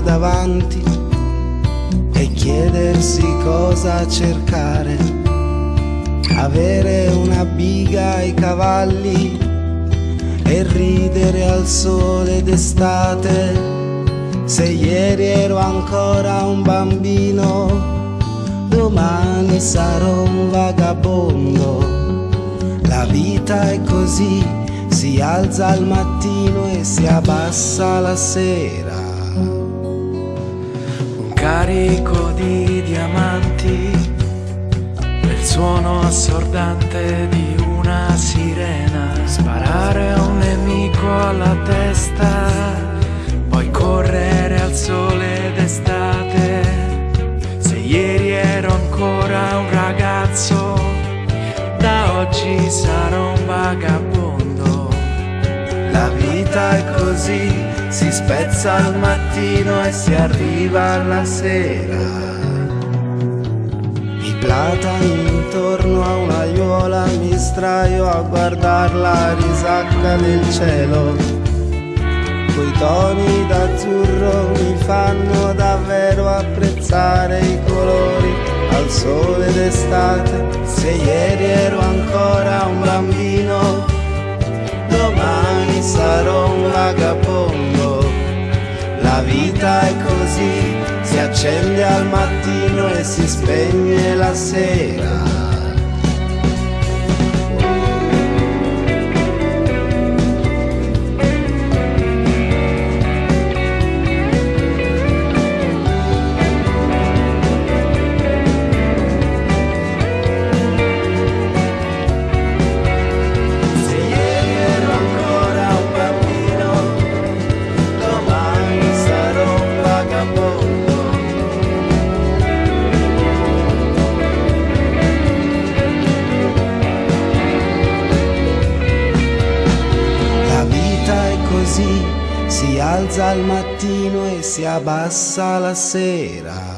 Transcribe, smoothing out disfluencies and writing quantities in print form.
davanti e chiedersi cosa cercare, avere una biga ai cavalli e ridere al sole d'estate. Se ieri ero ancora un bambino, domani sarò un vagabondo. La vita è così, si alza al mattino e si abbassa la sera. Un carico di diamanti, il suono assordante di una sirena, sparare a un nemico alla testa, poi correre al sole d'estate. Se ieri ero ancora un ragazzo, da oggi sarò un vagabondo. La vita è così, si spezza al mattino e si arriva alla sera. I platani intorno a un'aiuola, mi sdraio a guardar la risacca del cielo. Quei toni d'azzurro mi fanno davvero apprezzare i colori al sole d'estate. Se ieri ero ancora un bambino, domani sarò un vagabondo. La vita è così, si accende al mattino e si spegne la sera. Si alza al mattino e si abbassa la sera.